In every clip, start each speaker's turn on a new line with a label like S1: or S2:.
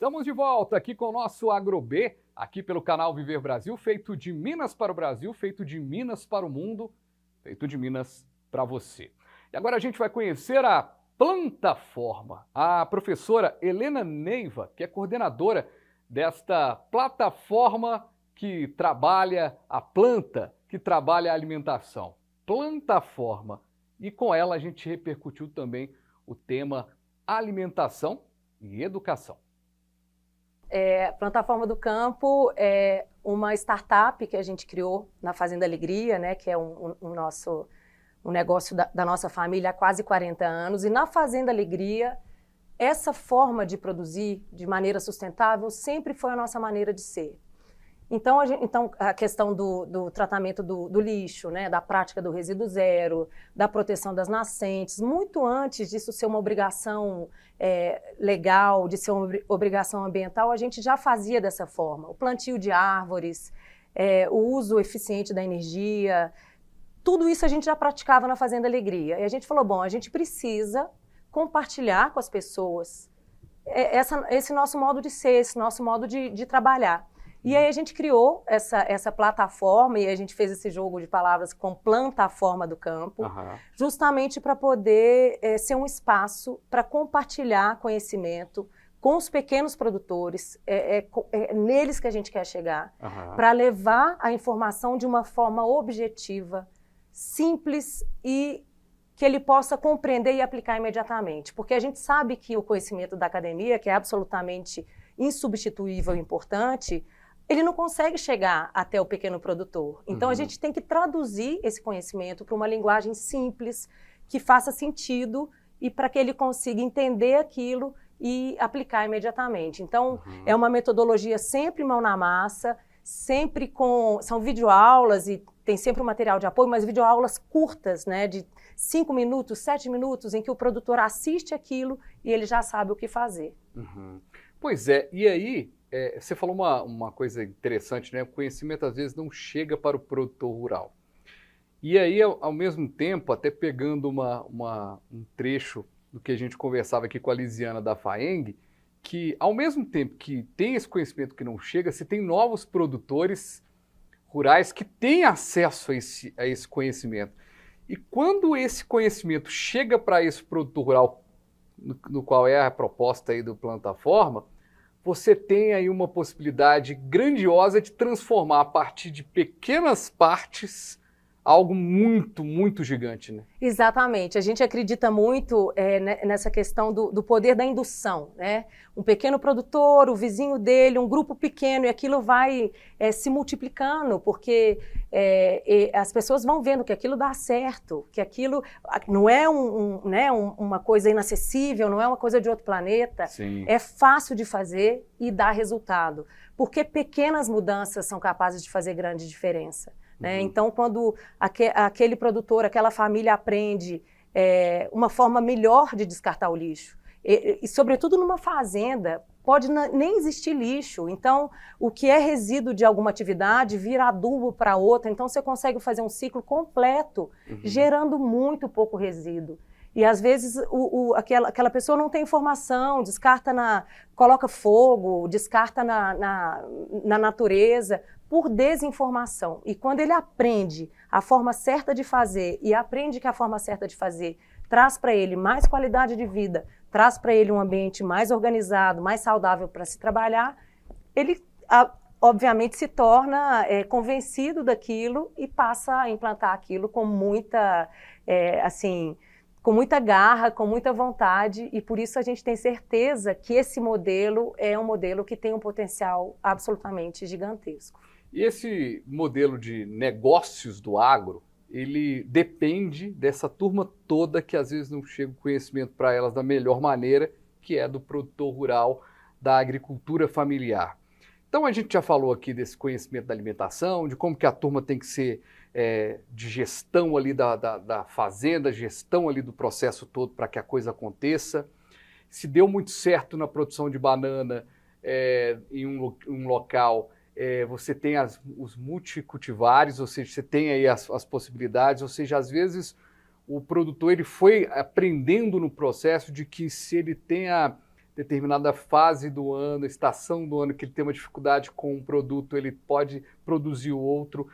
S1: Estamos de volta aqui com o nosso AgroB, aqui pelo canal Viver Brasil, feito de Minas para o Brasil, feito de Minas para o mundo, feito de Minas para você. E agora a gente vai conhecer a Plantaforma. A professora Helena Neiva, que é coordenadora desta plataforma que trabalha a planta, que trabalha a alimentação. Plantaforma. E com ela a gente repercutiu também o tema alimentação e educação.
S2: Plantaforma do Campo é uma startup que a gente criou na Fazenda Alegria, né, que é um negócio da nossa família há quase 40 anos. E na Fazenda Alegria, essa forma de produzir de maneira sustentável sempre foi a nossa maneira de ser. Então, a questão do tratamento do lixo, né, da prática do resíduo zero, da proteção das nascentes, muito antes disso ser uma obrigação legal, de ser uma obrigação ambiental, a gente já fazia dessa forma. O plantio de árvores, o uso eficiente da energia, tudo isso a gente já praticava na Fazenda Alegria. E a gente falou, bom, a gente precisa compartilhar com as pessoas esse nosso modo de ser, esse nosso modo de trabalhar. E aí a gente criou essa plataforma e a gente fez esse jogo de palavras com Plantaforma do Campo, justamente para poder ser um espaço para compartilhar conhecimento com os pequenos produtores, neles que a gente quer chegar, para levar a informação de uma forma objetiva, simples e que ele possa compreender e aplicar imediatamente. Porque a gente sabe que o conhecimento da academia, que é absolutamente insubstituível e importante, ele não consegue chegar até o pequeno produtor. Então, a gente tem que traduzir esse conhecimento para uma linguagem simples, que faça sentido e para que ele consiga entender aquilo e aplicar imediatamente. Então, é uma metodologia sempre mão na massa, sempre são videoaulas e tem sempre um material de apoio, mas videoaulas curtas, né, de 5 minutos, 7 minutos, em que o produtor assiste aquilo e ele já sabe o que fazer.
S1: Pois é, e aí, você falou uma coisa interessante, né? O conhecimento às vezes não chega para o produtor rural. E aí, ao mesmo tempo, até pegando um trecho do que a gente conversava aqui com a Lisiana da FAENG, que ao mesmo tempo que tem esse conhecimento que não chega, você tem novos produtores rurais que têm acesso a esse conhecimento. E quando esse conhecimento chega para esse produtor rural, no qual é a proposta aí do Plantaforma, você tem aí uma possibilidade grandiosa de transformar a partir de pequenas partes algo muito, muito gigante, né?
S2: Exatamente. A gente acredita muito nessa questão do poder da indução, né? Um pequeno produtor, o vizinho dele, um grupo pequeno, e aquilo vai se multiplicando, porque as pessoas vão vendo que aquilo dá certo, que aquilo não é uma coisa inacessível, não é uma coisa de outro planeta.
S1: Sim.
S2: É fácil de fazer e dá resultado, porque pequenas mudanças são capazes de fazer grande diferença. Né? Então, quando aquele produtor, aquela família aprende uma forma melhor de descartar o lixo, e sobretudo numa fazenda, pode nem existir lixo. Então, o que é resíduo de alguma atividade vira adubo para outra. Então, você consegue fazer um ciclo completo, gerando muito pouco resíduo. E às vezes aquela pessoa não tem informação, coloca fogo, descarta na natureza, por desinformação. E quando ele aprende a forma certa de fazer e aprende que a forma certa de fazer traz para ele mais qualidade de vida, traz para ele um ambiente mais organizado, mais saudável para se trabalhar, ele obviamente se torna convencido daquilo e passa a implantar aquilo com muita garra, com muita vontade, e por isso a gente tem certeza que esse modelo é um modelo que tem um potencial absolutamente gigantesco.
S1: E esse modelo de negócios do agro, ele depende dessa turma toda que às vezes não chega o conhecimento para elas da melhor maneira, que é do produtor rural, da agricultura familiar. Então a gente já falou aqui desse conhecimento da alimentação, de como que a turma tem que ser de gestão ali da fazenda, gestão ali do processo todo para que a coisa aconteça. Se deu muito certo na produção de banana em um local, você tem os multicultivares, ou seja, você tem aí as possibilidades, ou seja, às vezes o produtor ele foi aprendendo no processo de que se ele tem determinada fase do ano, estação do ano, que ele tem uma dificuldade com um produto, ele pode produzir o outro.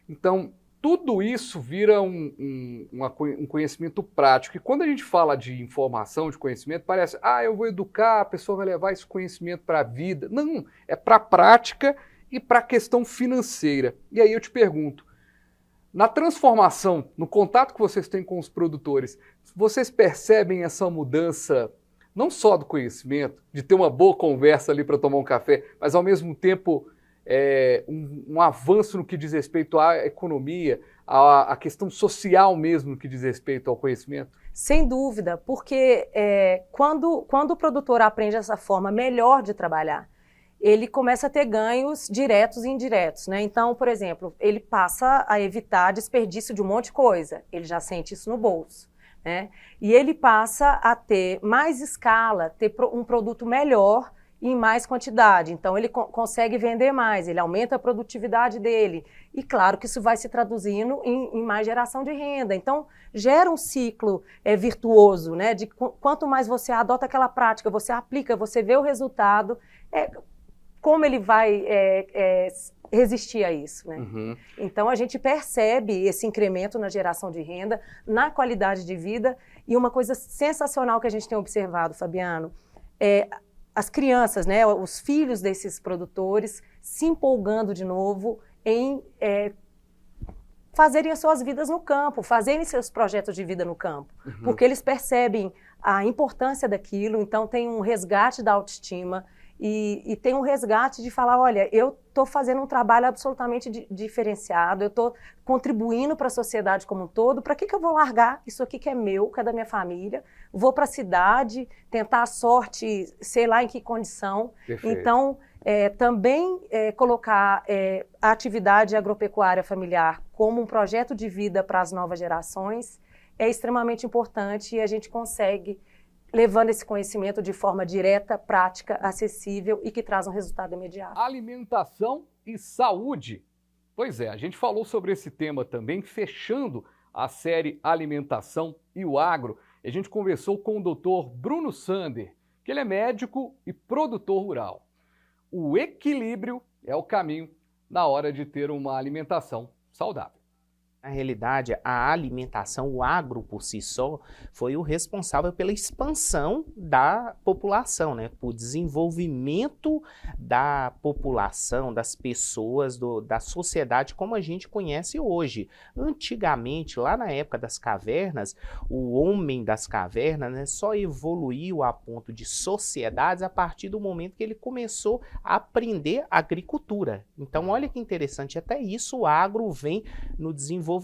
S1: Então, tudo isso vira um conhecimento prático. E quando a gente fala de informação, de conhecimento, parece, eu vou educar, a pessoa vai levar esse conhecimento para a vida. Não, é para a prática e para a questão financeira. E aí eu te pergunto, na transformação, no contato que vocês têm com os produtores, vocês percebem essa mudança, não só do conhecimento, de ter uma boa conversa ali para tomar um café, mas ao mesmo tempo um avanço no que diz respeito à economia, à questão social mesmo no que diz respeito ao conhecimento?
S2: Sem dúvida, porque quando o produtor aprende essa forma melhor de trabalhar, ele começa a ter ganhos diretos e indiretos, né? Então, por exemplo, ele passa a evitar desperdício de um monte de coisa, ele já sente isso no bolso, né? E ele passa a ter mais escala, ter um produto melhor em mais quantidade, então ele consegue vender mais, ele aumenta a produtividade dele, e claro que isso vai se traduzindo em mais geração de renda, então gera um ciclo virtuoso, né, de quanto mais você adota aquela prática, você aplica, você vê o resultado, como ele vai resistir a isso, né?
S1: Uhum.
S2: Então a gente percebe esse incremento na geração de renda, na qualidade de vida, e uma coisa sensacional que a gente tem observado, Fabiano, as crianças, né, os filhos desses produtores se empolgando de novo em fazerem as suas vidas no campo, fazerem seus projetos de vida no campo, porque eles percebem a importância daquilo, então tem um resgate da autoestima e tem um resgate de falar, olha, eu estou fazendo um trabalho absolutamente diferenciado, eu estou contribuindo para a sociedade como um todo, para que eu vou largar isso aqui que é meu, que é da minha família, vou para a cidade, tentar a sorte, sei lá em que condição.
S1: Perfeito.
S2: Então, também colocar a atividade agropecuária familiar como um projeto de vida para as novas gerações é extremamente importante e a gente consegue levando esse conhecimento de forma direta, prática, acessível e que traz um resultado imediato.
S1: Alimentação e saúde. Pois é, a gente falou sobre esse tema também, fechando a série Alimentação e o Agro. A gente conversou com o Dr. Bruno Sander, que ele é médico e produtor rural. O equilíbrio é o caminho na hora de ter uma alimentação saudável.
S3: Na realidade, a alimentação, o agro por si só, foi o responsável pela expansão da população, né? Por desenvolvimento da população, das pessoas, da sociedade como a gente conhece hoje. Antigamente, lá na época das cavernas, o homem das cavernas, né, só evoluiu a ponto de sociedades a partir do momento que ele começou a aprender agricultura. Então, olha que interessante, até isso o agro vem no desenvolvimento.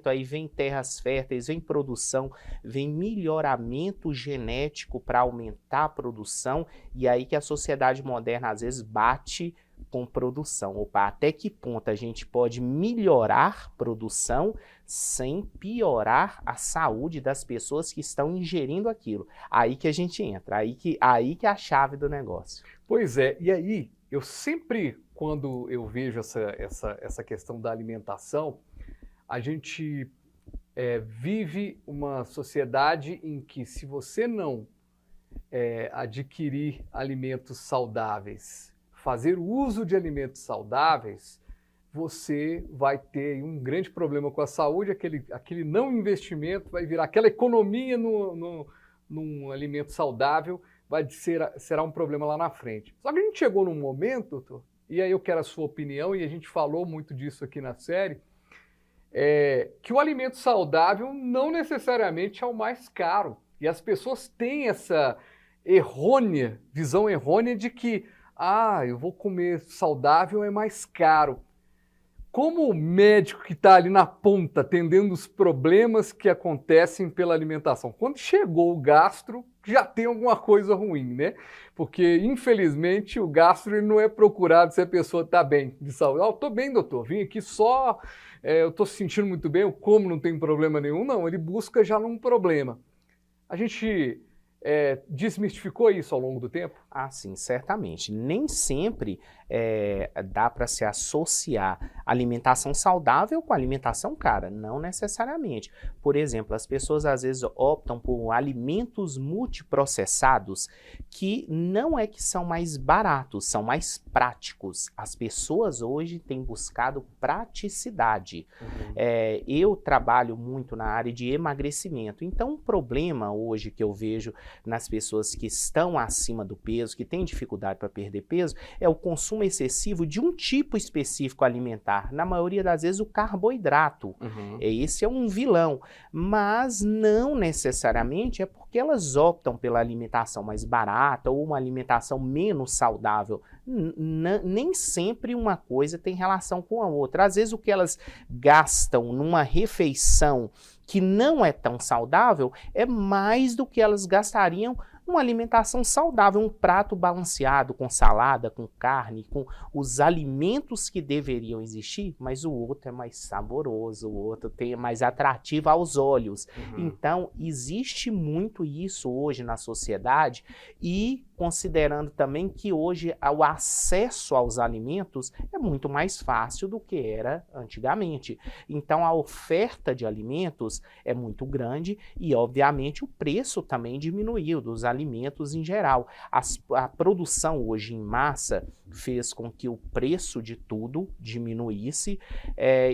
S3: Aí vem terras férteis, vem produção, vem melhoramento genético para aumentar a produção, e aí que a sociedade moderna às vezes bate com produção. Opa, até que ponto a gente pode melhorar produção sem piorar a saúde das pessoas que estão ingerindo aquilo? Aí que a gente entra, aí que é a chave do negócio.
S1: Pois é, e aí eu sempre, quando eu vejo essa questão da alimentação, a gente vive uma sociedade em que, se você não adquirir alimentos saudáveis, fazer uso de alimentos saudáveis, você vai ter um grande problema com a saúde, aquele não investimento vai virar aquela economia num alimento saudável, será um problema lá na frente. Só que a gente chegou num momento, doutor, e aí eu quero a sua opinião, e a gente falou muito disso aqui na série, que o alimento saudável não necessariamente é o mais caro. E as pessoas têm essa visão errônea de que, eu vou comer saudável é mais caro. Como o médico que está ali na ponta, atendendo os problemas que acontecem pela alimentação, quando chegou o gastro, já tem alguma coisa ruim, né? Porque, infelizmente, o gastro ele não é procurado se a pessoa está bem de saúde. Eu estou bem, doutor, vim aqui só, eu estou se sentindo muito bem, eu como, não tem problema nenhum. Não, ele busca já num problema. A gente desmistificou isso ao longo do tempo?
S3: Ah, sim, certamente. Nem sempre dá para se associar alimentação saudável com alimentação cara, não necessariamente. Por exemplo, as pessoas às vezes optam por alimentos multiprocessados que não é que são mais baratos, são mais práticos. As pessoas hoje têm buscado praticidade. Eu trabalho muito na área de emagrecimento, então um problema hoje que eu vejo nas pessoas que estão acima do peso, que têm dificuldade para perder peso, é o consumo excessivo de um tipo específico alimentar, na maioria das vezes o carboidrato. Esse é um vilão, mas não necessariamente é porque elas optam pela alimentação mais barata ou uma alimentação menos saudável. Nem sempre uma coisa tem relação com a outra. Às vezes o que elas gastam numa refeição que não é tão saudável é mais do que elas gastariam uma alimentação saudável, um prato balanceado com salada, com carne, com os alimentos que deveriam existir, mas o outro é mais saboroso, o outro é mais atrativo aos olhos. Então, existe muito isso hoje na sociedade e considerando também que hoje o acesso aos alimentos é muito mais fácil do que era antigamente. Então, a oferta de alimentos é muito grande e, obviamente, o preço também diminuiu dos alimentos em geral. A produção hoje em massa fez com que o preço de tudo diminuísse.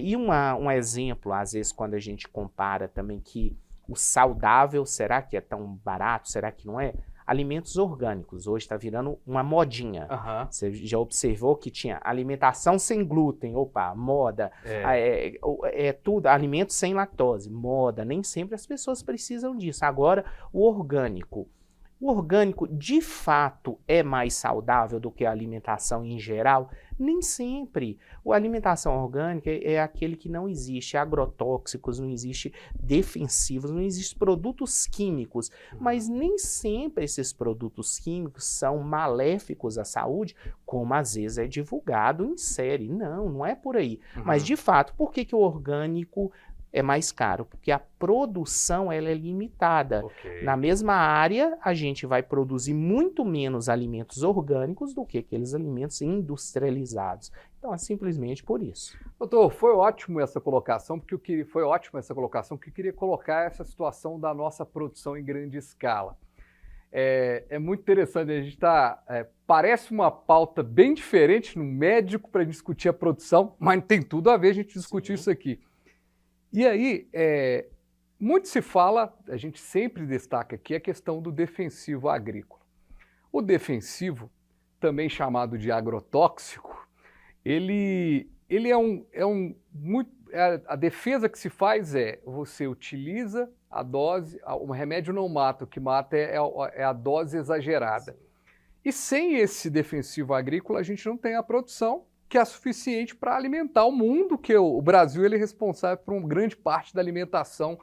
S3: E um exemplo, às vezes, quando a gente compara também que o saudável, será que é tão barato? Será que não é? Alimentos orgânicos, hoje está virando uma modinha. Você já observou que tinha alimentação sem glúten, opa, moda, tudo, alimentos sem lactose, moda, nem sempre as pessoas precisam disso. Agora, o orgânico de fato é mais saudável do que a alimentação em geral? Nem sempre. A alimentação orgânica é aquele que não existe agrotóxicos, não existe defensivos, não existe produtos químicos, mas nem sempre esses produtos químicos são maléficos à saúde, como às vezes é divulgado em série. Não é por aí. Mas de fato, por que o orgânico é mais caro? Porque a produção ela é limitada. Na mesma área, a gente vai produzir muito menos alimentos orgânicos do que aqueles alimentos industrializados. Então, é simplesmente por isso.
S1: Doutor, foi ótimo essa colocação, porque eu queria colocar essa situação da nossa produção em grande escala. É muito interessante, a gente parece uma pauta bem diferente no médico para discutir a produção, mas tem tudo a ver a gente discutir isso aqui. E aí, muito se fala, a gente sempre destaca aqui a questão do defensivo agrícola. O defensivo, também chamado de agrotóxico, ele a defesa que se faz você utiliza a dose, o remédio não mata, o que mata é a dose exagerada. E sem esse defensivo agrícola, a gente não tem a produção que é suficiente para alimentar o mundo, que o Brasil ele é responsável por uma grande parte da alimentação,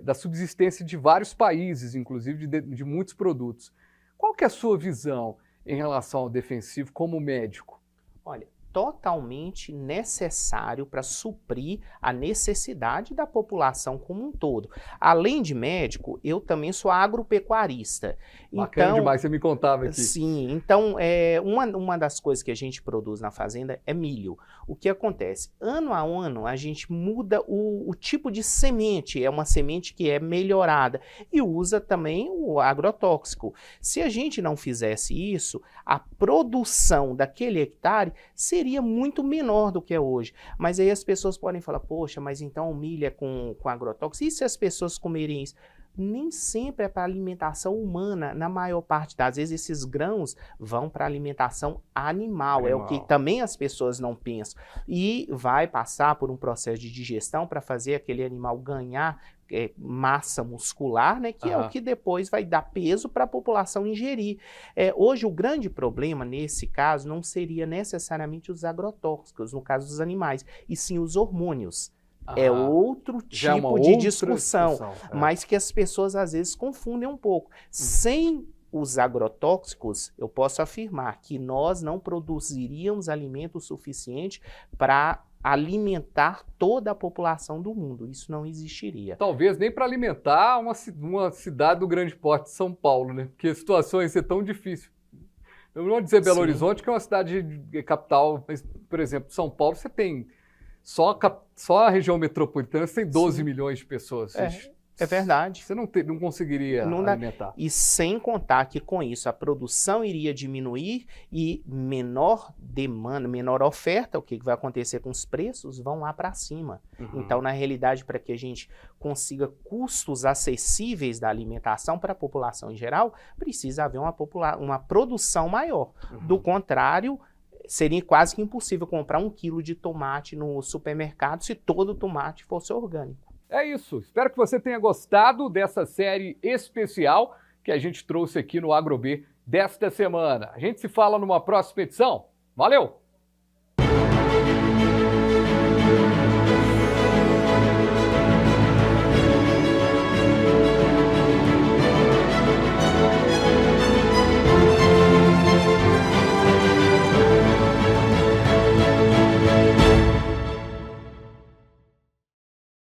S1: da subsistência de vários países, inclusive de muitos produtos. Qual que é a sua visão em relação ao defensivo como médico?
S3: Olha, totalmente necessário para suprir a necessidade da população como um todo. Além de médico, eu também sou agropecuarista.
S1: Bacana demais, você me contava aqui.
S3: Sim, então uma das coisas que a gente produz na fazenda é milho. O que acontece? Ano a ano a gente muda o tipo de semente, é uma semente que é melhorada e usa também o agrotóxico. Se a gente não fizesse isso, a produção daquele hectare seria muito menor do que é hoje. Mas aí as pessoas podem falar, poxa, mas então o milho é com agrotóxico. E se as pessoas comerem isso? Nem sempre é para alimentação humana. Na maior parte das vezes, esses grãos vão para alimentação animal. É o que também as pessoas não pensam. E vai passar por um processo de digestão para fazer aquele animal ganhar massa muscular, né, que é o que depois vai dar peso para a população ingerir. Hoje, o grande problema, nesse caso, não seria necessariamente os agrotóxicos, no caso dos animais, e sim os hormônios. É outro tipo de discussão, mas que as pessoas às vezes confundem um pouco. Sem os agrotóxicos, eu posso afirmar que nós não produziríamos alimento suficiente para alimentar toda a população do mundo. Isso não existiria.
S1: Talvez nem para alimentar uma cidade do grande porte de São Paulo, né? Porque a situação ia ser tão difícil. Eu não vou dizer Belo Horizonte, que é uma cidade capital, mas, por exemplo, São Paulo você tem só a região metropolitana, você tem 12 milhões de pessoas.
S3: É verdade.
S1: Você não conseguiria alimentar.
S3: E sem contar que com isso a produção iria diminuir e menor demanda, menor oferta, o que vai acontecer com os preços? Vão lá para cima. Então, na realidade, para que a gente consiga custos acessíveis da alimentação para a população em geral, precisa haver uma produção maior. Do contrário, seria quase que impossível comprar 1 quilo de tomate no supermercado se todo o tomate fosse orgânico.
S1: É isso. Espero que você tenha gostado dessa série especial que a gente trouxe aqui no AgroB desta semana. A gente se fala numa próxima edição. Valeu!